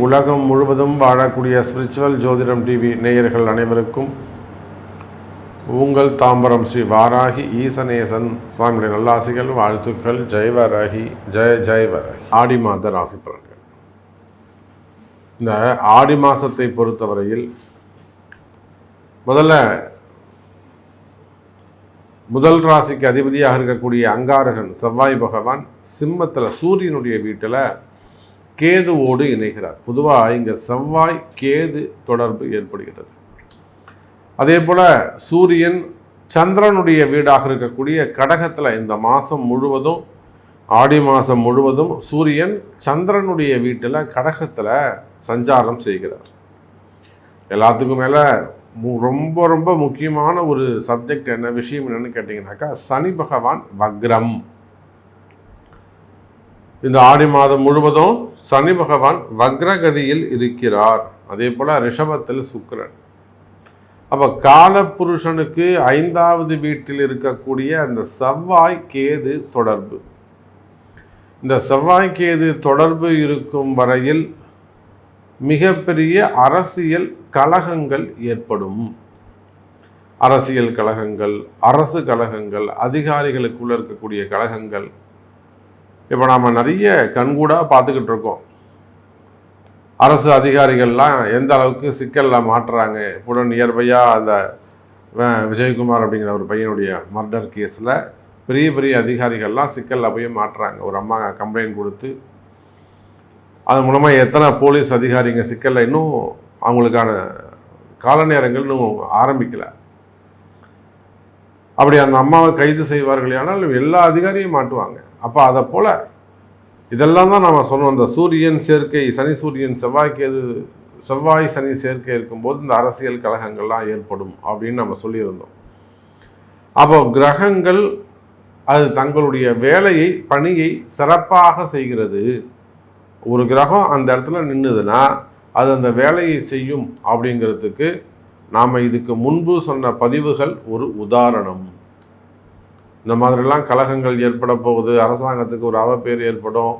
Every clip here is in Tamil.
உலகம் முழுவதும் வாழக்கூடிய ஸ்பிரிச்சுவல் ஜோதிடம் டிவி நேயர்கள் அனைவருக்கும் உங்கள் தாம்பரம் ஸ்ரீ வாராகி ஈசனேசன் சுவாமியுடைய நல்லாசிகள், வாழ்த்துக்கள். ஜெய் வாராகி, ஜெய் வாராகி. ஆடி மாத ராசி பலன்கள். இந்த ஆடி மாதத்தை பொறுத்தவரையில் முதல் ராசிக்கு அதிபதியாக இருக்கக்கூடிய அங்காரகன் செவ்வாய் பகவான் சிம்மத்தில் சூரியனுடைய வீட்டில் கேதுவோடு இணைகிறார். பொதுவாக இங்கே செவ்வாய் கேது தொடர்பு ஏற்படுகிறது. அதே போல் சூரியன் சந்திரனுடைய வீடாக இருக்கக்கூடிய கடகத்தில் இந்த மாதம் முழுவதும், ஆடி மாதம் முழுவதும் சூரியன் சந்திரனுடைய வீட்டில் கடகத்தில் சஞ்சாரம் செய்கிறார். எல்லாத்துக்கும் மேலே ரொம்ப ரொம்ப முக்கியமான ஒரு சப்ஜெக்ட் விஷயம் என்னன்னு கேட்டிங்கனாக்கா, சனி பகவான் வக்ரம். இந்த ஆடி மாதம் முழுவதும் சனி பகவான் வக்ரகதியில் இருக்கிறார். அதே போல் ரிஷபத்தில் சுக்கிரன். அப்போ காலபுருஷனுக்கு 5வது வீட்டில் இருக்கக்கூடிய அந்த செவ்வாய் கேது தொடர்பு. இந்த செவ்வாய் கேது தொடர்பு இருக்கும் வரையில் மிகப்பெரிய அரசியல் கலகங்கள் ஏற்படும். அரசியல் கலகங்கள், அரசு கலகங்கள், அதிகாரிகளுக்குள்ள இருக்கக்கூடிய கலகங்கள். இப்போ நாம் நிறைய கண்கூடாக பார்த்துக்கிட்டு இருக்கோம். அரசு அதிகாரிகள்லாம் எந்த அளவுக்கு சிக்கலில் மாட்டுறாங்க. கூட நியர்பையாக அந்த விஜயகுமார் அப்படிங்கிற ஒரு பையனுடைய மர்டர் கேஸில் பெரிய பெரிய அதிகாரிகள்லாம் சிக்கலில் போய் மாட்டுறாங்க. ஒரு அம்மா கம்ப்ளைண்ட் கொடுத்து அது மூலமாக எத்தனை போலீஸ் அதிகாரிங்க சிக்கலில் இன்னும் அவங்களுக்கான கால நேரங்கள் இன்னும் ஆரம்பிக்கலை. அப்படி அந்த அம்மாவை கைது செய்வார்கள் ஆனால் எல்லா அதிகாரியும் மாட்டுவாங்க. அப்போ அதை போல் இதெல்லாம் தான் நம்ம சொன்னோம். இந்த சூரியன் சேர்க்கை, சனி சூரியன் செவ்வாய் சனி சேர்க்கை இருக்கும்போது இந்த அரசியல் கலகங்கள்லாம் ஏற்படும் அப்படின்னு நம்ம சொல்லியிருந்தோம். அப்போ கிரகங்கள் அது தங்களுடைய வேலையை, பணியை சிறப்பாக செய்கிறது. ஒரு கிரகம் அந்த இடத்துல நின்றுதுன்னா அது அந்த வேலையை செய்யும் அப்படிங்கிறதுக்கு நாம் இதுக்கு முன்பு சொன்ன பதிவுகள் ஒரு உதாரணம். இந்த மாதிரிலாம் கலகங்கள் ஏற்பட போகுது. அரசாங்கத்துக்கு ஒரு அவப்பேர் ஏற்படும்.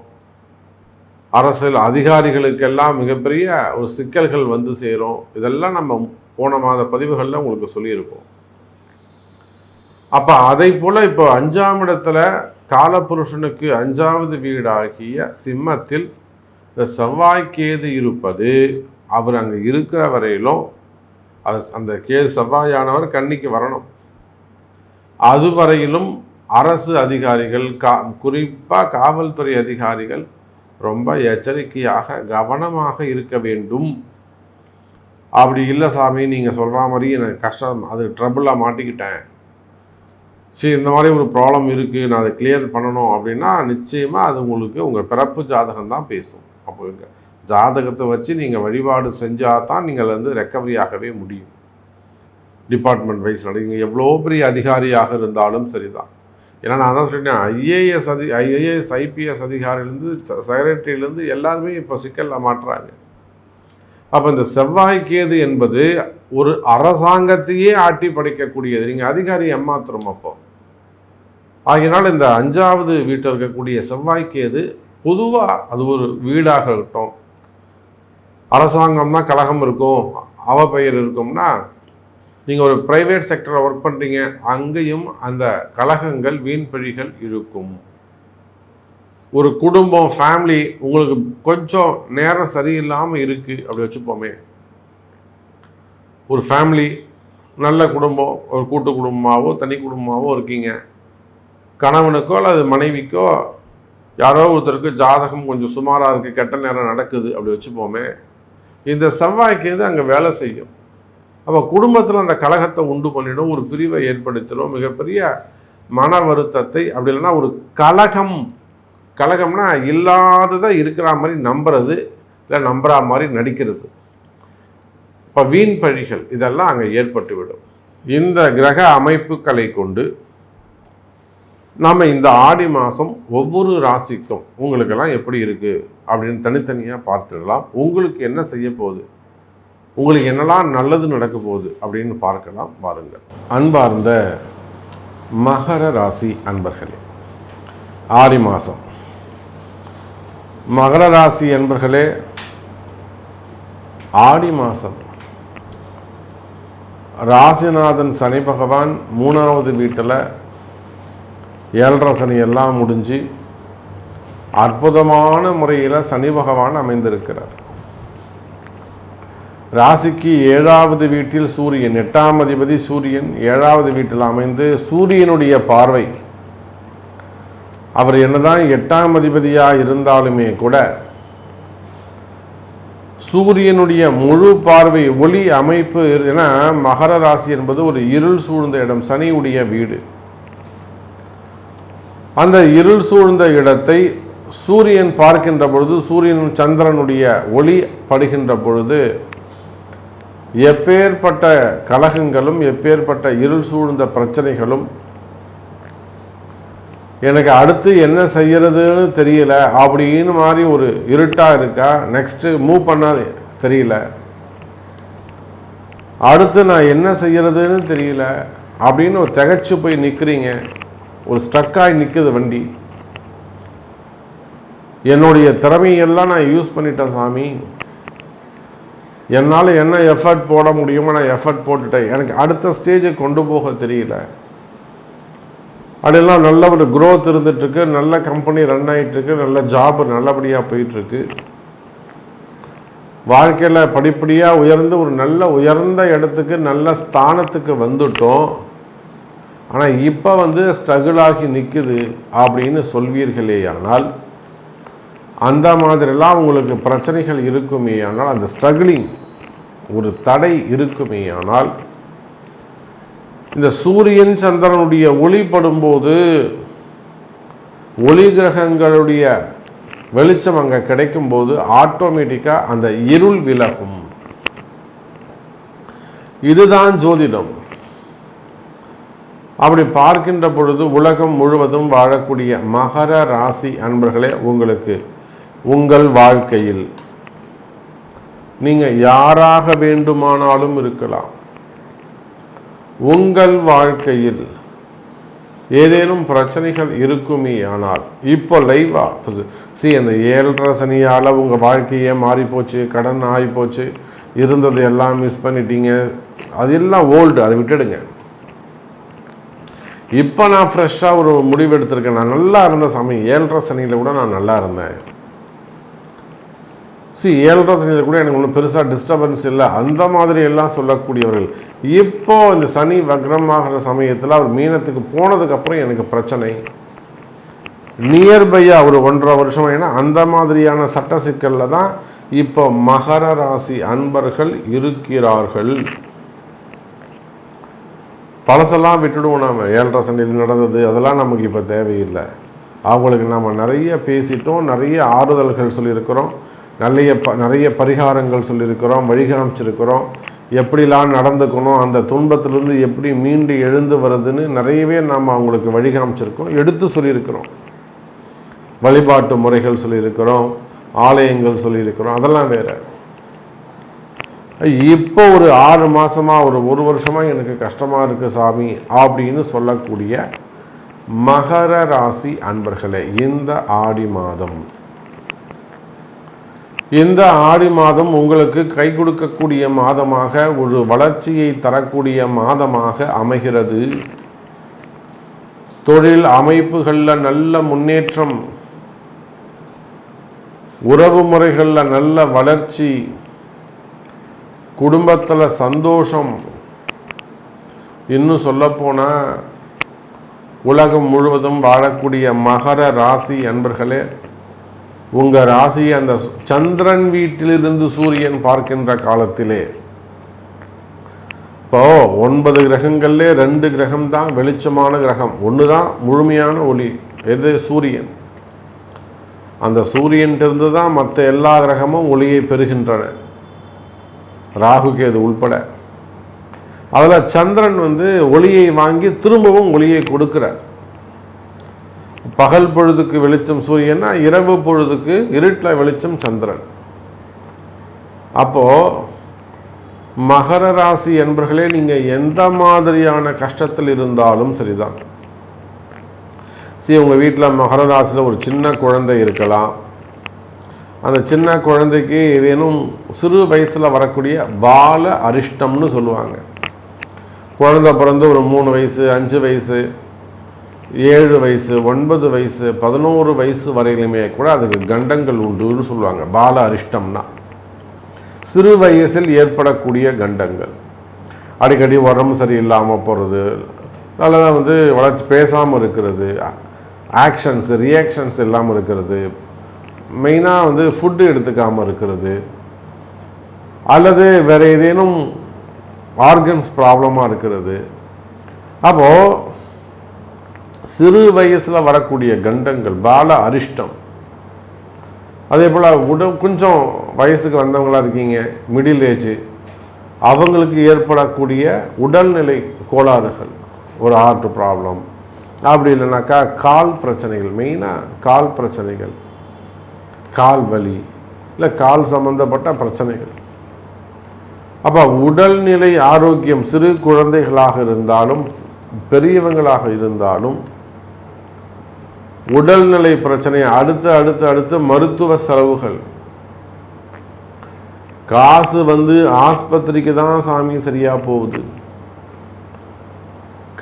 அரசியல் அதிகாரிகளுக்கெல்லாம் மிகப்பெரிய ஒரு சிக்கல்கள் வந்து சேரும். இதெல்லாம் நம்ம போன மாத பதிவுகளில் உங்களுக்கு சொல்லியிருக்கோம். அப்போ அதை போல் இப்போ 5ஆம் இடத்துல காலபுருஷனுக்கு 5வது வீடாகிய சிம்மத்தில் செவ்வாய் கேது இருப்பது, அவர் அங்கே இருக்கிற வரையிலும் அந்த கேது செவ்வாயானவர் கன்னிக்கு வரணும். அதுவரையிலும் அரசு அதிகாரிகள், குறிப்பாக காவல்துறை அதிகாரிகள் ரொம்ப எச்சரிக்கையாக கவனமாக இருக்க வேண்டும். அப்படி இல்லை சாமி, நீங்கள் சொல்கிற மாதிரி எனக்கு கஷ்டம், அது ட்ரபுளாக மாட்டிக்கிட்டேன், சரி இந்த மாதிரி ஒரு ப்ராப்ளம் இருக்குது, நான் அதை கிளியர் பண்ணணும் அப்படின்னா நிச்சயமாக அது உங்களுக்கு உங்கள் பிறப்பு ஜாதகம் தான் பேசும். அப்போ ஜாதகத்தை வச்சு நீங்கள் வழிபாடு செஞ்சால் தான் நீங்கள் வந்து ரெக்கவரி ஆகவே முடியும். டிபார்ட்மெண்ட் வைஸ் நீங்கள் எவ்வளோ பெரிய அதிகாரியாக இருந்தாலும் சரிதான். ஏன்னா நான் தான் சொல்லிட்டேன், ஐஏஎஸ் ஐபிஎஸ் அதிகாரிலேருந்து செக்ரட்டரியிலேருந்து எல்லாருமே இப்போ சிக்கலில் மாட்டுறாங்க. அப்போ இந்த செவ்வாய் கேது என்பது ஒரு அரசாங்கத்தையே ஆட்டி படைக்கக்கூடியது. நீங்கள் அதிகாரி ஏமாத்திரம் அப்போ. ஆகினால் இந்த 5வது வீட்டில் இருக்கக்கூடிய செவ்வாய் கேது பொதுவாக அது ஒரு வீடாக இருக்கட்டும், அரசாங்கம்னா கலகம் இருக்கும், அவப்பெயர் இருக்கும்னா, நீங்கள் ஒரு ப்ரைவேட் செக்டரில் ஒர்க் பண்ணுறீங்க, அங்கேயும் அந்த கலகங்கள், வீண்பழிகள் இருக்கும். ஒரு குடும்பம், ஃபேமிலி உங்களுக்கு கொஞ்சம் நேரம் சரியில்லாமல் இருக்குது அப்படி வச்சுப்போமே. ஒரு ஃபேமிலி நல்ல குடும்பம், ஒரு கூட்டு குடும்பமாகவோ தனி குடும்பமாகவோ இருக்கீங்க. கணவனுக்கோ அல்லது மனைவிக்கோ யாரோ ஒருத்தருக்கு ஜாதகம் கொஞ்சம் சுமாராக இருக்குது, கெட்ட நேரம் நடக்குது அப்படி வச்சுப்போமே. இந்த செவ்வாய்க்கு அங்கே வேலை செய்யும். அப்போ குடும்பத்தில் அந்த கலகத்தை உண்டு பண்ணிடும், ஒரு பிரிவை ஏற்படுத்திடும், மிகப்பெரிய மன வருத்தத்தை. அப்படி இல்லைன்னா ஒரு கலகம்னா இல்லாததை இருக்கிற மாதிரி நம்புறது, இல்லை நம்புற மாதிரி நடிக்கிறது. இப்போ வீண் பழிகள் இதெல்லாம் அங்கே ஏற்பட்டுவிடும். இந்த கிரக அமைப்புகளை கொண்டு நம்ம இந்த ஆடி மாதம் ஒவ்வொரு ராசிக்கும் உங்களுக்கெல்லாம் எப்படி இருக்குது அப்படின்னு தனித்தனியாக பார்த்துடலாம். உங்களுக்கு என்ன செய்ய போகுது, உங்களுக்கு என்னெல்லாம் நல்லது நடக்க போகுது அப்படின்னு பார்க்கலாம். வாருங்கள். அன்பார்ந்த மகர ராசி அன்பர்களே, ஆடி மாதம். மகர ராசி என்பர்களே, ஆடி மாதம் ராசிநாதன் சனி பகவான் 3வது வீட்டில் 7.5 சனி எல்லாம் முடிஞ்சு அற்புதமான முறையில் சனி பகவான் அமைந்திருக்கிறார். ராசிக்கு 7வது வீட்டில் சூரியன், 8ஆம் அதிபதி சூரியன் 7வது வீட்டில் அமைந்து சூரியனுடைய பார்வை, அவர் என்னதான் 8ஆம் அதிபதியாக இருந்தாலுமே கூட சூரியனுடைய முழு பார்வை ஒளி அமைப்பு. என மகர ராசி என்பது ஒரு இருள் சூழ்ந்த இடம், சனியுடைய வீடு. அந்த இருள் சூழ்ந்த இடத்தை சூரியன் பார்க்கின்ற பொழுது, சூரியன் சந்திரனுடைய ஒளி படுகின்ற பொழுது எப்பேற்பட்ட கலகங்களும் எப்பேற்பட்ட இருள் சூழ்ந்த பிரச்சனைகளும், எனக்கு அடுத்து என்ன செய்யறதுன்னு தெரியல அப்படின்னு மாதிரி ஒரு இருட்டாக இருக்கா, நெக்ஸ்ட்டு மூவ் பண்ண தெரியல, அடுத்து நான் என்ன செய்யறதுன்னு தெரியல அப்படின்னு ஒரு திகைச்சு போய் நிற்கிறீங்க, ஒரு ஸ்ட்ரக்காகி நிற்குது வண்டி. என்னுடைய திறமையெல்லாம் நான் யூஸ் பண்ணிட்டேன் சாமி, என்னால் என்ன எஃபர்ட் போட முடியுமோ நான் எஃபர்ட் போட்டுட்டேன், எனக்கு அடுத்த ஸ்டேஜுக்கு கொண்டு போக தெரியல. அதெல்லாம் நல்ல ஒரு க்ரோத் இருந்துகிட்ருக்கு, நல்ல கம்பெனி ரன் ஆகிட்டுருக்கு, நல்ல ஜாப் நல்லபடியாக போயிட்டுருக்கு, வாழ்க்கையில் படிப்படியாக உயர்ந்து ஒரு நல்ல உயர்ந்த இடத்துக்கு நல்ல ஸ்தானத்துக்கு வந்துட்டோம். ஆனால் இப்போ ஸ்ட்ரகிள் ஆகி நிற்குது அப்படின்னு சொல்வீர்களே. ஆனால் அந்த மாதிரிலாம் உங்களுக்கு பிரச்சனைகள் இருக்குமே ஆனால், அந்த ஸ்ட்ரகிளிங் ஒரு தடை இருக்குமே ஆனால், இந்த சூரியன் சந்திரனுடைய ஒளிப்படும்போது ஒளி கிரகங்களுடைய வெளிச்சம் அங்கே கிடைக்கும்போது ஆட்டோமேட்டிக்காக அந்த இருள் விலகும். இதுதான் ஜோதிடம். அப்படி பார்க்கின்ற பொழுது உலகம் முழுவதும் வாழக்கூடிய மகர ராசி அன்பர்களே, உங்களுக்கு உங்கள் வாழ்க்கையில் நீங்கள் யாராக வேண்டுமானாலும் இருக்கலாம். உங்கள் வாழ்க்கையில் ஏதேனும் பிரச்சனைகள் இருக்குமே ஆனால், இப்போ லைவாக அந்த 7.5 சனியால் உங்கள் வாழ்க்கையே மாறிப்போச்சு, கடன் ஆகிப்போச்சு, இருந்தது எல்லாம் மிஸ் பண்ணிட்டீங்க, அதெல்லாம் ஓல்டு, அதை விட்டுடுங்க. இப்போ நான் ஃப்ரெஷ்ஷாக ஒரு முடிவு எடுத்திருக்கேன். நான் நல்லா இருந்த சமயம் 7.5 சனியில் கூட நான் நல்லா இருந்தேன். 7.5 சனியில் கூட எனக்கு ஒன்றும் பெருசாக டிஸ்டர்பன்ஸ் இல்லை, அந்த மாதிரி எல்லாம் சொல்லக்கூடியவர்கள் இப்போ இந்த சனி வக்ரமாகிற சமயத்தில் அவர் மீனத்துக்கு போனதுக்கப்புறம் எனக்கு பிரச்சனை நியர்பையாக ஒரு 1.5 வருஷம். ஏன்னா அந்த மாதிரியான சட்ட சிக்கலில் தான் இப்போ மகர ராசி அன்பர்கள் இருக்கிறார்கள். பழசெல்லாம் விட்டுடுவோம். நாம் 7.5 சனியில் நடந்தது அதெல்லாம் நமக்கு இப்போ தேவையில்லை. அவங்களுக்கு நாம் நிறைய பேசிட்டோம், நிறைய ஆறுதல்கள் சொல்லியிருக்கிறோம், நிறைய பரிகாரங்கள் சொல்லியிருக்கிறோம், வழிகாமிச்சிருக்கிறோம், எப்படிலாம் நடந்துக்கணும், அந்த துன்பத்திலிருந்து எப்படி மீண்டு எழுந்து வருதுன்னு நிறையவே நாம் அவங்களுக்கு வழிகாமிச்சிருக்கோம், எடுத்து சொல்லியிருக்கிறோம். வழிபாட்டு முறைகள் சொல்லியிருக்கிறோம், ஆலயங்கள் சொல்லியிருக்கிறோம், அதெல்லாம் வேறு. இப்போ ஒரு 6 மாதமாக ஒரு வருஷமாக எனக்கு கஷ்டமாக இருக்குது சாமி அப்படின்னு சொல்லக்கூடிய மகர ராசி அன்பர்களே, இந்த ஆடி மாதம் உங்களுக்கு கை கொடுக்கக்கூடிய மாதமாக, ஒரு வளர்ச்சியை தரக்கூடிய மாதமாக அமைகிறது. தொழில் அமைப்புகளில் நல்ல முன்னேற்றம், உறவு முறைகளில் நல்ல வளர்ச்சி, குடும்பத்தில் சந்தோஷம். இன்னும் சொல்லப்போனால் உலகம் முழுவதும் வாழக்கூடிய மகர ராசி அன்பர்களே, உங்கள் ராசியை அந்த சந்திரன் வீட்டிலிருந்து சூரியன் பார்க்கின்ற காலத்திலே, இப்போ 9 கிரகங்கள்லே 2 கிரகம் தான் வெளிச்சமான கிரகம், ஒன்று தான் முழுமையான ஒளி, எது? சூரியன். அந்த சூரியன்கிட்ட தான் மற்ற எல்லா கிரகமும் ஒளியை பெறுகின்றன, ராகு கேது உள்பட. அதில் சந்திரன் ஒளியை வாங்கி திரும்பவும் ஒளியை கொடுக்கிறார். பகல் பொழுதுக்கு வெளிச்சம் சூரியன்னா, இரவு பொழுதுக்கு இருட்டில் வெளிச்சம் சந்திரன். அப்போது மகர ராசி என்பர்களே, நீங்கள் எந்த மாதிரியான கஷ்டத்தில் இருந்தாலும் சரிதான், உங்கள் வீட்டில் மகர ராசியில் ஒரு சின்ன குழந்தை இருக்கலாம். அந்த சின்ன குழந்தைக்கு ஏதேனும் சிறு வயசில் வரக்கூடிய பால அரிஷ்டம்னு சொல்லுவாங்க. குழந்தை பிறந்து ஒரு 3 வயசு, 5 வயசு, 7 வயசு, 9 வயசு, 11 வயசு வரையிலுமே கூட அதுக்கு கண்டங்கள் உண்டுன்னு சொல்லுவாங்க. பால அரிஷ்டம்னா சிறு வயசில் ஏற்படக்கூடிய கண்டங்கள். அடிக்கடி உடம்பு சரியில்லாமல் போகிறது, நல்லதாக வளர்ச்சி பேசாமல் இருக்கிறது, ஆக்ஷன்ஸ் ரியாக்ஷன்ஸ் இல்லாமல் இருக்கிறது, மெயினாக ஃபுட்டு எடுத்துக்காமல் இருக்கிறது, அல்லது வேறு ஏதேனும் ஆர்கன்ஸ் ப்ராப்ளமாக இருக்கிறது. அப்போது சிறு வயசில் வரக்கூடிய கண்டங்கள் பால அரிஷ்டம். அதே போல் கொஞ்சம் வயசுக்கு வந்தவங்களாக இருக்கீங்க, மிடில் ஏஜ், அவங்களுக்கு ஏற்படக்கூடிய உடல்நிலை கோளாறுகள், ஒரு ஹார்ட் ப்ராப்ளம், அப்படி இல்லைனாக்கா கால் பிரச்சனைகள், மெயினாக கால் பிரச்சனைகள், கால் வலி, இல்லை கால் சம்பந்தப்பட்ட பிரச்சனைகள். அப்போ உடல்நிலை ஆரோக்கியம் சிறு குழந்தைகளாக இருந்தாலும் பெரியவங்களாக இருந்தாலும் உடல்நிலை பிரச்சனை, அடுத்து மருத்துவ செலவுகள், காசு ஆஸ்பத்திரிக்கு தான் சாமி சரியாக போகுது,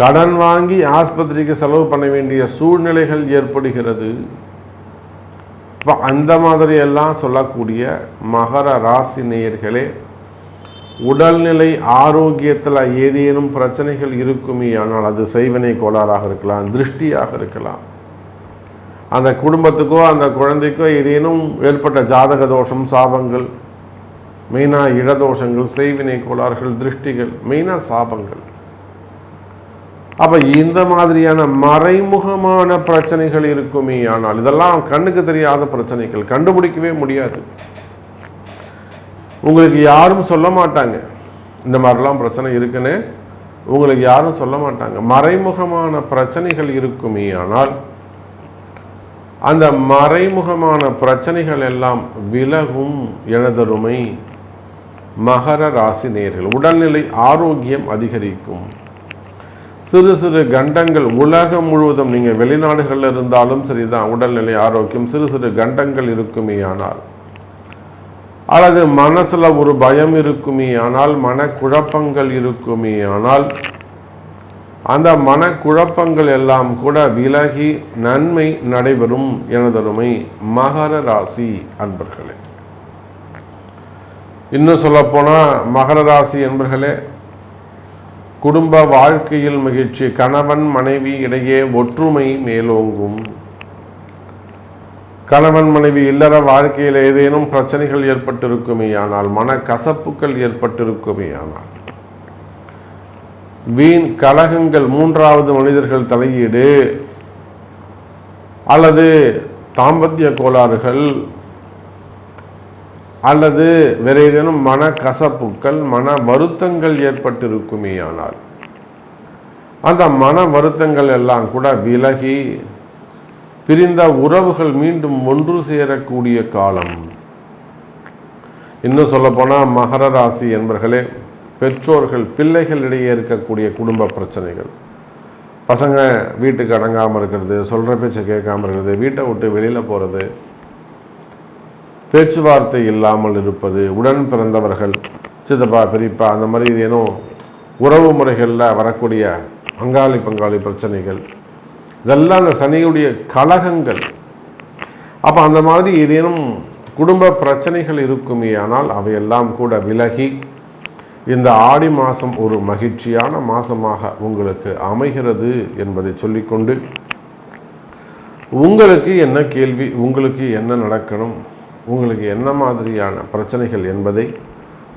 கடன் வாங்கி ஆஸ்பத்திரிக்கு செலவு பண்ண வேண்டிய சூழ்நிலைகள் ஏற்படுகிறது. இப்போ அந்த மாதிரியெல்லாம் சொல்லக்கூடிய மகர ராசி நேயர்களே, உடல்நிலை ஆரோக்கியத்தில் ஏதேனும் பிரச்சனைகள் இருக்குமே ஆனால் அது செய்வினை கோளாறாக இருக்கலாம், திருஷ்டியாக இருக்கலாம், அந்த குடும்பத்துக்கோ அந்த குழந்தைக்கோ ஏதேனும் ஏற்பட்ட ஜாதக தோஷம், சாபங்கள், மெயினாக இடதோஷங்கள், செய்வினை கோளாறுகள், திருஷ்டிகள், மெயினாக சாபங்கள். அப்போ இந்த மாதிரியான மறைமுகமான பிரச்சனைகள் இருக்குமே ஆனால் இதெல்லாம் கண்ணுக்கு தெரியாத பிரச்சனைகள், கண்டுபிடிக்கவே முடியாது. உங்களுக்கு யாரும் சொல்ல மாட்டாங்க இந்த மாதிரிலாம் பிரச்சனை இருக்குன்னு, உங்களுக்கு யாரும் சொல்ல மாட்டாங்க. மறைமுகமான பிரச்சனைகள் இருக்குமே ஆனால் அந்த மறைமுகமான பிரச்சனைகள் எல்லாம் விலகும். எனதருமை மகர ராசி நேயர்கள், உடல்நிலை ஆரோக்கியம் அதிகரிக்கும். சிறு சிறு கண்டங்கள், உலகம் முழுவதும் நீங்கள் வெளிநாடுகளில் இருந்தாலும் சரிதான், உடல்நிலை ஆரோக்கியம் சிறு சிறு கண்டங்கள் இருக்குமே ஆனால், அல்லது மனசில் ஒரு பயம் இருக்குமே ஆனால், மனக்குழப்பங்கள் இருக்குமே ஆனால், அந்த மனக்குழப்பங்கள் எல்லாம் கூட விலகி நன்மை நடைபெறும். எனதருமை மகர ராசி அன்பர்களே, இன்னும் சொல்லப்போனால் மகர ராசி அன்பர்களே, குடும்ப வாழ்க்கையில் மகிழ்ச்சி, கணவன் மனைவி இடையே ஒற்றுமை மேலோங்கும். கணவன் மனைவி இல்லற வாழ்க்கையில் ஏதேனும் பிரச்சனைகள் ஏற்பட்டிருக்குமே ஆனால், மனக்கசப்புகள் ஏற்பட்டிருக்குமே ஆனால், வீண் கலகங்கள், மூன்றாவது மனிதர்கள் தலையீடு, அல்லது தாம்பத்திய கோளாறுகள், அல்லது வேற ஏதேனும் மனக்கசப்புக்கள், மன வருத்தங்கள் ஏற்பட்டிருக்குமே ஆனால், அந்த மன வருத்தங்கள் எல்லாம் கூட விலகி பிரிந்த உறவுகள் மீண்டும் ஒன்று சேரக்கூடிய காலம். இன்னும் சொல்லப்போனால் மகர ராசி என்பர்களே, பெற்றோர்கள் பிள்ளைகளிடையே இருக்கக்கூடிய குடும்ப பிரச்சனைகள், பசங்க வீட்டுக்கு அடங்காமல் இருக்கிறது, சொல்கிற பேச்சை கேட்காமல் இருக்கிறது, வீட்டை விட்டு வெளியில் போகிறது, பேச்சுவார்த்தை இல்லாமல் இருப்பது, உடன் பிறந்தவர்கள் சித்தப்பா பெரியப்பா அந்த மாதிரி ஏதேனும் உறவு முறைகளில் வரக்கூடிய அங்காளி பங்காளி பிரச்சனைகள், இதெல்லாம் அந்த சனியுடைய கலகங்கள். அப்போ அந்த மாதிரி ஏதேனும் குடும்ப பிரச்சனைகள் இருக்குமே ஆனால் அவையெல்லாம் கூட விலகி இந்த ஆடி மாதம் ஒரு மகிழ்ச்சியான மாதமாக உங்களுக்கு அமைகிறது என்பதை சொல்லிக்கொண்டு, உங்களுக்கு என்ன கேள்வி, உங்களுக்கு என்ன நடக்கணும், உங்களுக்கு என்ன மாதிரியான பிரச்சனைகள் என்பதை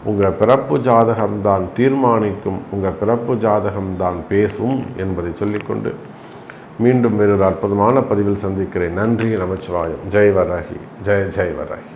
உங்கள் பிறப்பு ஜாதகம்தான் தீர்மானிக்கும், உங்கள் பிறப்பு ஜாதகம்தான் பேசும் என்பதை சொல்லிக்கொண்டு மீண்டும் வேறொரு அற்புதமான பதிவில் சந்திக்கிறேன். நன்றி, நமச்சிவாயம். ஜெய் வராகி, ஜெய ஜெய் வராகி.